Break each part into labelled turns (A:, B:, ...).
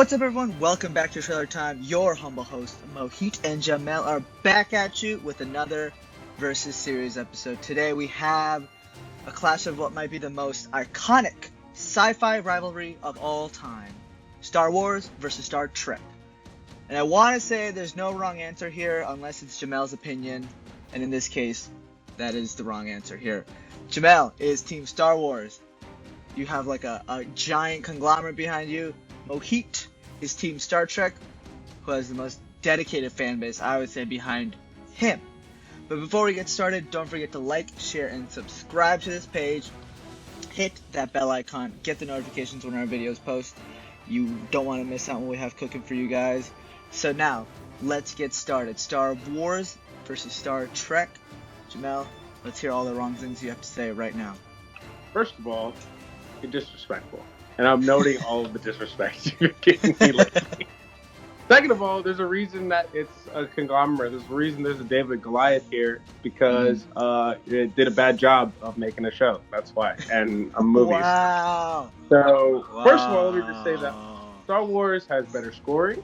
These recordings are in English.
A: What's up, everyone? Welcome back to Trailer Time. Your humble host, Mohit and Jamell, are back at you with another Versus Series episode. Today we have a clash of what might be the most iconic sci-fi rivalry of all time. Star Wars versus Star Trek. And I want to say there's no wrong answer here unless it's Jamell's opinion. And in this case, that is the wrong answer here. Jamell is Team Star Wars. You have like a giant conglomerate behind you. Mohit is Team Star Trek, who has the most dedicated fan base, I would say, behind him. But before we get started, don't forget to like, share, and subscribe to this page. Hit that bell icon. Get the notifications when our videos post. You don't want to miss out when we have cooking for you guys. So now, let's get started. Star Wars versus Star Trek. Jamell, let's hear all the wrong things you have to say right now.
B: First of all, you're disrespectful. And I'm noting all of the disrespect you're giving me lately. Second of all, there's a reason that it's a conglomerate. There's a reason there's a David and Goliath here, because it did a bad job of making a show. That's why. And movies.
A: Wow.
B: So, First of all, let me just say that Star Wars has better scoring.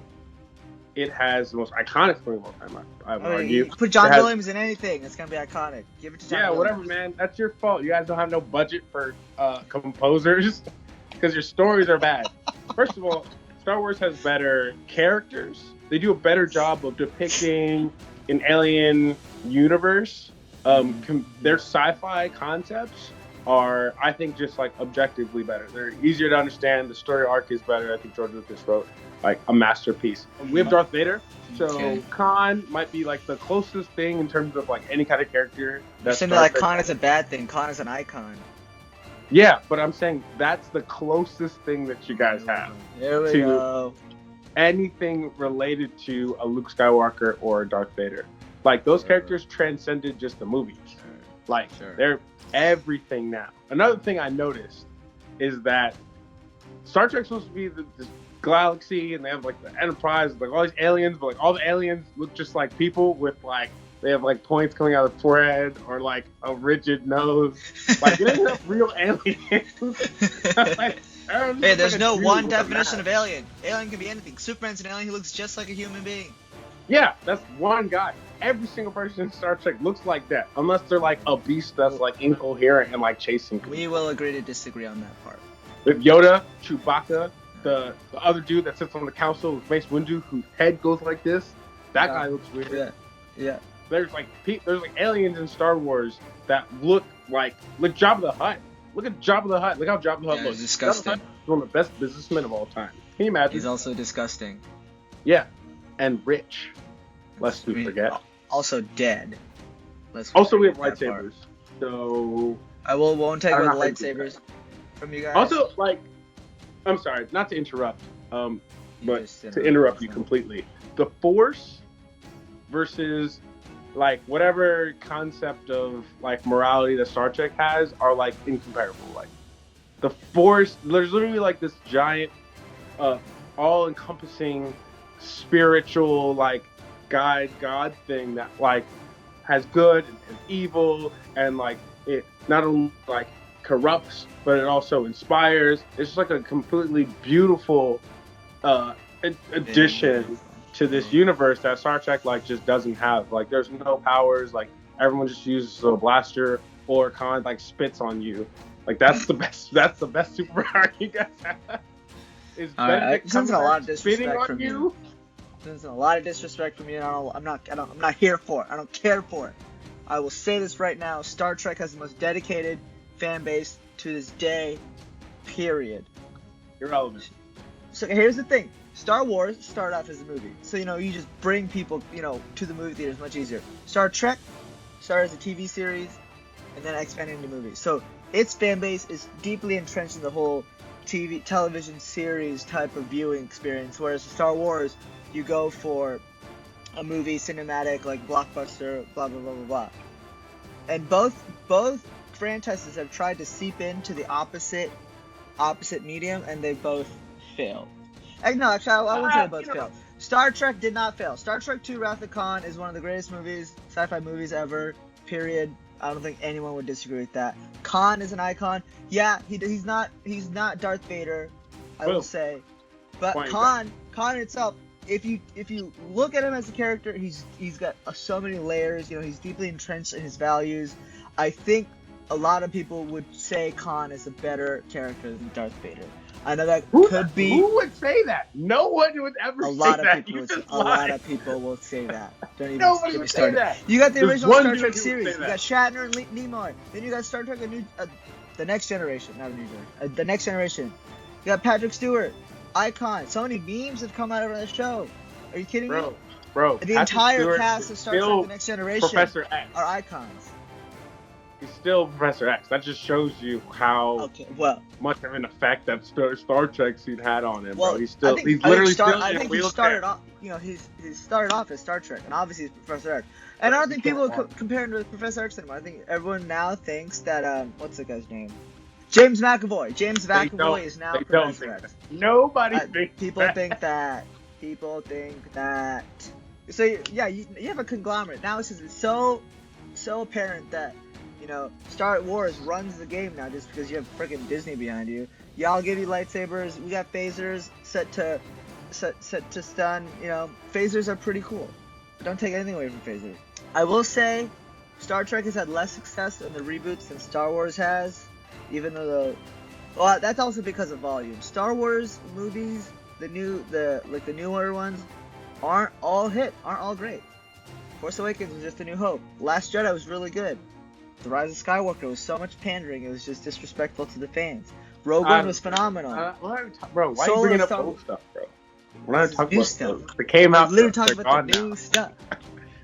B: It has the most iconic scoring of all time, I would argue.
A: You put John Williams in anything, it's going to be iconic. Give it to John Williams.
B: Whatever, man. That's your fault. You guys don't have no budget for composers. Because your stories are bad. First of all, Star Wars has better characters. They do a better job of depicting an alien universe. Their sci-fi concepts are, I think, just like objectively better. They're easier to understand. The story arc is better. I think George Lucas wrote like a masterpiece. We have Darth Vader, so Khan might be like the closest thing in terms of like any kind of character.
A: You're saying that like Khan is a bad thing. Khan is an icon.
B: Yeah, but I'm saying that's the closest thing that you guys have
A: to
B: anything related to a Luke Skywalker or a Darth Vader. Like, those characters transcended just the movies. They're everything now. Another thing I noticed is that Star Trek's supposed to be this galaxy, and they have like the Enterprise, like all these aliens, but like all the aliens look just like people with like, they have like points coming out of the forehead or like a rigid nose. Like, it ain't enough real aliens.
A: Hey, there's no one definition of alien. Alien can be anything. Superman's an alien who looks just like a human being.
B: Yeah, that's one guy. Every single person in Star Trek looks like that, unless they're like a beast that's like incoherent and like chasing people.
A: We will agree to disagree on that part.
B: With Yoda, Chewbacca, the other dude that sits on the council with Mace Windu, whose head goes like this, that guy looks weird.
A: Yeah.
B: There's like aliens in Star Wars that look Jabba the Hutt. Look at Jabba the Hutt. Look how Jabba the Hutt looks.
A: Disgusting.
B: Jabba the Hutt is one of the best businessmen of all time. Can you imagine?
A: He's also disgusting.
B: Yeah, and rich. Lest we forget.
A: Also dead.
B: Also, we have lightsabers. So
A: I won't take away the lightsabers from you guys.
B: Also, I'm sorry, not to interrupt, but to interrupt you completely. The Force versus like whatever concept of like morality that Star Trek has are like incomparable. Like the Force, there's literally like this giant, all-encompassing spiritual like God thing that like has good and evil, and like it not only like corrupts but it also inspires. It's just like a completely beautiful addition to this universe that Star Trek like just doesn't have. Like, there's no powers. Like, everyone just uses a blaster or Khan like spits on you. Like, that's the best. That's the best superpower you guys have. Is Benedict
A: a lot of disrespect from
B: you?
A: There's a lot of disrespect from you. I'm not here for it. I don't care for it. I will say this right now. Star Trek has the most dedicated fan base to this day. Period.
B: Irrelevant.
A: So here's the thing. Star Wars started off as a movie. So, you just bring people, to the movie theaters much easier. Star Trek started as a TV series and then expanded into movies. So its fan base is deeply entrenched in the whole television series type of viewing experience. Whereas Star Wars, you go for a movie, cinematic, like blockbuster, blah, blah, blah, blah, blah. And both franchises have tried to seep into the opposite medium, and they both failed. No, actually, I wouldn't say they both failed. Star Trek did not fail. Star Trek II: Wrath of Khan is one of the greatest sci-fi movies ever, period. I don't think anyone would disagree with that. Khan is an icon. Yeah, he's not Darth Vader, I will say. But
B: Point
A: Khan itself, if you look at him as a character, he's got so many layers. He's deeply entrenched in his values. I think a lot of people would say Khan is a better character than Darth Vader. I know that could be.
B: Who would say that? No one would ever say that.
A: A lot of people will say that. Don't even
B: Nobody
A: get me
B: would say
A: started.
B: that.
A: You got the
B: There's
A: original
B: one
A: Star
B: dude
A: Trek
B: who would
A: series.
B: say
A: You
B: that.
A: got Shatner and Nimoy. Then you got Star Trek the Next Generation, not a new generation. The Next Generation. You got Patrick Stewart, Icon. So many memes have come out of that show. Are you kidding me?
B: Bro.
A: The entire cast of Star Trek The Next Generation
B: Professor X
A: are icons.
B: He's still Professor X. That just shows you how much of an effect that Star Trek scene had on him.
A: Well,
B: bro. He's literally still in a wheelchair.
A: He started off. He started off as Star Trek, and obviously he's Professor X. And I don't think people compare him to Professor X anymore. I think everyone now thinks that what's the guy's name? James McAvoy. James McAvoy is now Professor X.
B: Nobody thinks
A: people think that. People think that. So yeah, you have a conglomerate now. It's just so apparent that Star Wars runs the game now just because you have freaking Disney behind you. Y'all give you lightsabers. We got phasers set to stun. Phasers are pretty cool. Don't take anything away from phasers. I will say, Star Trek has had less success in the reboots than Star Wars has. Even though that's also because of volume. Star Wars movies, the newer ones, aren't all great. Force Awakens was just a New Hope. Last Jedi was really good. The Rise of Skywalker was so much pandering, it was just disrespectful to the fans. Rogue One was phenomenal.
B: Bro, why are you bringing up old stuff, bro? We're not talking about
A: stuff.
B: It came out.
A: Literally talking about the new stuff.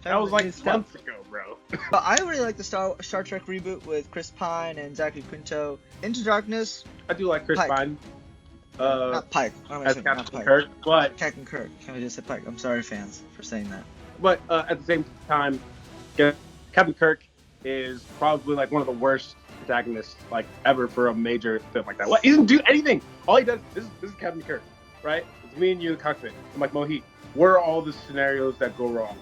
B: That was like months ago, bro.
A: But I really like the Star Trek reboot with Chris Pine and Zachary Quinto. Into Darkness.
B: I do like Chris Pine.
A: Not Pike.
B: As Captain Kirk, but
A: Captain Kirk. Can I just say Pike? I'm sorry, fans, for saying that.
B: But at the same time, Captain Kirk is probably like one of the worst protagonists like ever for a major film like that. What? He doesn't do anything. All he does. This is Captain Kirk, right? It's me and you in the cockpit. I'm like, Mohit, where are all the scenarios that go wrong?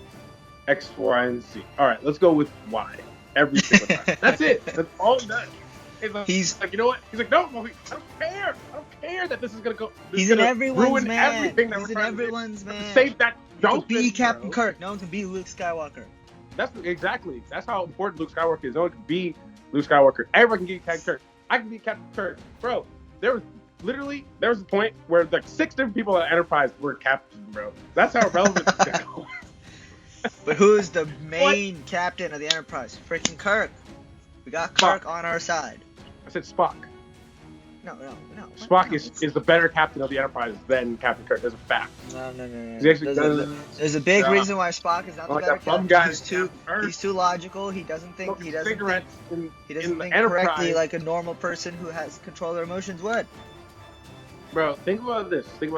B: X, Y, and Z. All right, let's go with Y. Every single time. That's it. That's all he does. He's like, you know what? He's like, no, Mohit, I don't care. I don't care that this is gonna go.
A: He's in everyone's man.
B: Everything that
A: he's in everyone's man.
B: Save that.
A: Don't be Captain Kirk. No one can be Luke Skywalker.
B: That's how important Luke Skywalker is. No one can be Luke Skywalker. Everyone can get Captain Kirk. I can be Captain Kirk, bro. There was a point where like 6 different people at Enterprise were captain, bro. That's how relevant it's now.
A: But who's the main captain of the Enterprise? Freaking Kirk. We got Kirk on our side.
B: I said Spock.
A: No.
B: Spock is the better captain of the Enterprise than Captain Kirk. There's a fact.
A: No.
B: There's
A: a big reason why Spock is not the better captain.
B: Guy
A: he's too logical. He doesn't think
B: think
A: correctly like a normal person who has control of their emotions would.
B: Bro, think about this. This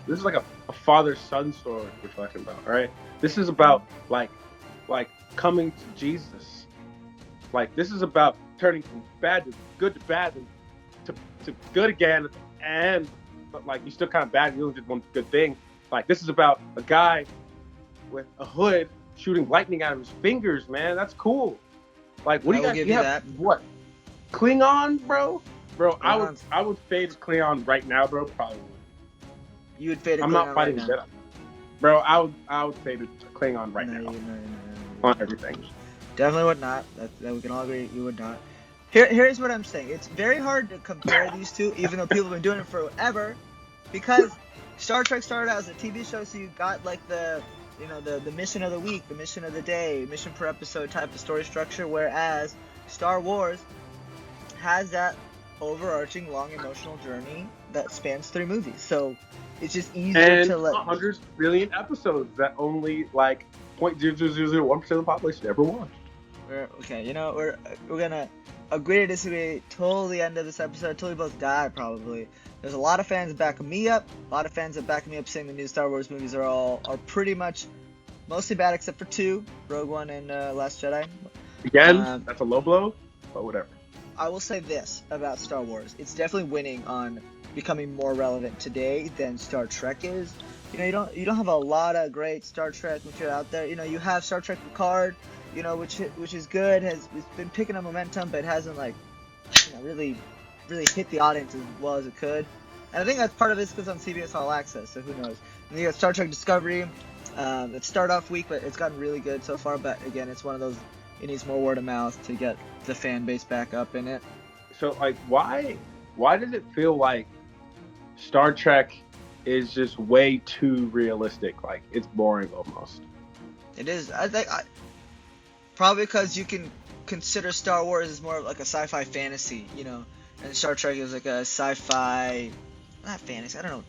B: is like a father-son story we're talking about, all right? This is about like coming to Jesus. Like, this is about turning from bad to bad to good again, but like, you're still kind of bad, you only did one good thing. Like, this is about a guy with a hood shooting lightning out of his fingers, man. That's cool. Like, what do you guys have? What? Klingon, bro? Bro, I would fade Klingon right now, bro. Probably would.
A: You would fade a Klingon.
B: I'm not fighting Jedi. Bro, I would fade Klingon right now. On everything.
A: Definitely would not. That we can all agree you would not. Here's what I'm saying. It's very hard to compare these two, even though people have been doing it forever, because Star Trek started out as a TV show, so you got like the mission of the week, the mission of the day, mission per episode type of story structure, whereas Star Wars has that overarching long emotional journey that spans 3 movies. So it's just easier to let
B: 100 billion episodes that only like 0.0001% of the population ever watched.
A: We're gonna agree to disagree till the end of this episode, till we both die probably. There's a lot of fans backing me up, a lot of fans that back me up saying the new Star Wars movies are pretty much mostly bad except for 2, Rogue One and Last Jedi.
B: Again, that's a low blow, but whatever.
A: I will say this about Star Wars. It's definitely winning on becoming more relevant today than Star Trek is. You don't have a lot of great Star Trek material out there. You have Star Trek Picard, which is good, it's been picking up momentum, but it hasn't really really hit the audience as well as it could. And I think that's part of it because on CBS All Access, so who knows. And you got Star Trek Discovery. It started off weak, but it's gotten really good so far. But again, it's one of those, it needs more word of mouth to get the fan base back up in it.
B: So, like, why does it feel like Star Trek is just way too realistic? Like, it's boring almost.
A: It is. I think probably because you can consider Star Wars as more of like a sci-fi fantasy, you know, and Star Trek is like a sci-fi, not fantasy. I don't know,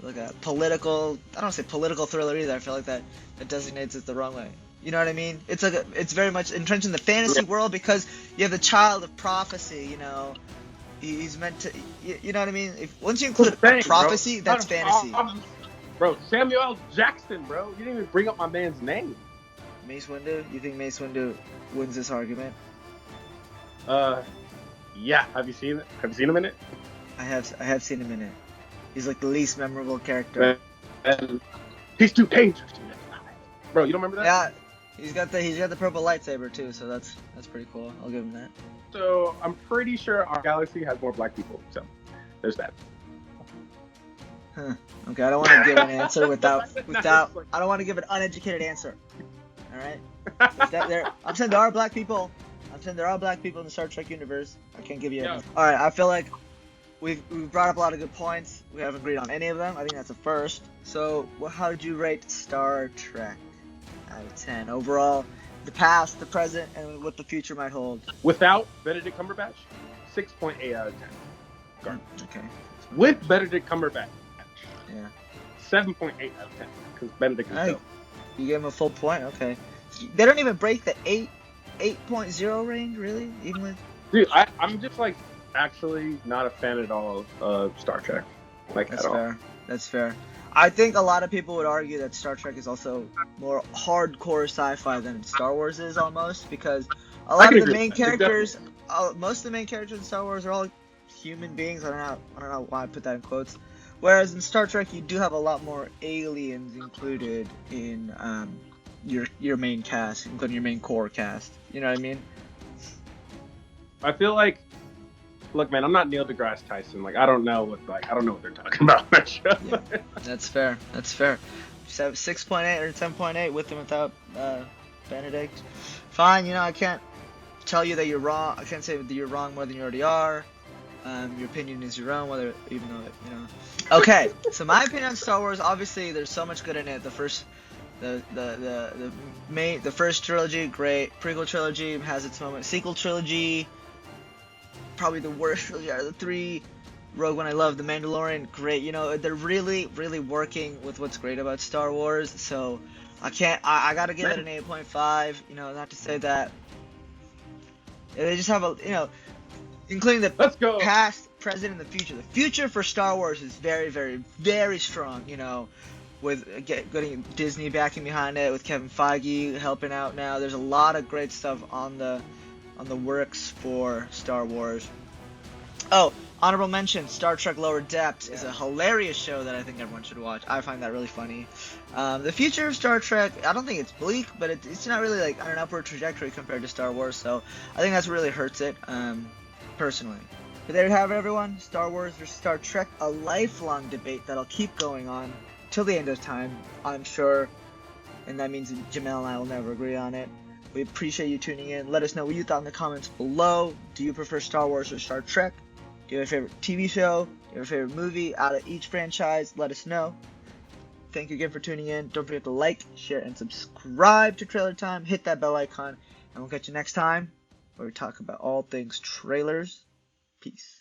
A: like a political. I don't say political thriller either. I feel like that designates it the wrong way. You know what I mean? It's like it's very much entrenched in the fantasy world because you have the child of prophecy. You know, he's meant to. You know what I mean? Once you include prophecy, bro, that's fantasy.
B: Bro, Samuel L. Jackson, bro. You didn't even bring up my man's name.
A: Mace Windu? You think Mace Windu wins this argument?
B: Yeah. Have you seen it? Have you seen him in it?
A: I have seen him in it. He's like the least memorable character.
B: And he's too dangerous to live alive. Bro, you don't remember that?
A: Yeah. He's got the purple lightsaber too, so that's pretty cool. I'll give him that.
B: So I'm pretty sure our galaxy has more black people. So there's that.
A: Huh. Okay, I don't want to give an answer without. I don't want to give an uneducated answer. All right. I'm saying there are black people. I'm saying there are black people in the Star Trek universe. I can't give you. All right. I feel like we've brought up a lot of good points. We haven't agreed on any of them. I think that's a first. So, how did you rate Star Trek out of 10 overall? The past, the present, and what the future might hold.
B: Without Benedict Cumberbatch, 6.8 out of 10. Garbage.
A: Okay.
B: With Benedict Cumberbatch,
A: yeah,
B: 7.8 out of 10 because Benedict is dope.
A: You gave him a full point. Okay. They don't even break the 8.0 range, really, even with.
B: Dude, I'm just like actually not a fan at all of Star Trek. Like
A: that's
B: at
A: fair.
B: all.
A: That's fair. I think a lot of people would argue that Star Trek is also more hardcore sci-fi than Star Wars is almost because a lot of the main characters, most of the main characters in Star Wars are all human beings. I don't know why I put that in quotes. Whereas in Star Trek, you do have a lot more aliens included in your main cast, including your main core cast. You know what I mean?
B: I feel like, look, man, I'm not Neil deGrasse Tyson. Like, I don't know what they're talking about on that show.
A: Yeah, that's fair. That's fair. Just have 6.8 or 10.8 with and without Benedict. Fine. You know, I can't tell you that you're wrong. I can't say that you're wrong more than you already are. Your opinion is your own, even though you know. Okay, so my opinion on Star Wars, obviously, there's so much good in it. The first trilogy, great. Prequel trilogy has its moment. Sequel trilogy, probably the worst trilogy out of the three. Rogue One, I love. The Mandalorian, great. You know, they're really, really working with what's great about Star Wars. So I gotta give it an 8.5. You know, not to say that they just have including the past, present, and the future. The future for Star Wars is very, very, very strong, you know, with getting Disney backing behind it, with Kevin Feige helping out now. There's a lot of great stuff on the works for Star Wars. Oh, honorable mention, Star Trek Lower Depths is a hilarious show that I think everyone should watch. I find that really funny. The future of Star Trek, I don't think it's bleak, but it's not really like on an upward trajectory compared to Star Wars, so I think that's what really hurts it. Personally. But there you have it, everyone. Star Wars versus Star Trek, a lifelong debate that'll keep going on till the end of time, I'm sure. And that means Jamel and I will never agree on it. We appreciate you tuning in. Let us know what you thought in the comments below. Do you prefer Star Wars or Star Trek? Do you have a favorite TV show? Do you have a favorite movie out of each franchise? Let us know. Thank you again for tuning in. Don't forget to like, share, and subscribe to Trailer Time. Hit that bell icon, and we'll catch you next time, where we talk about all things trailers. Peace.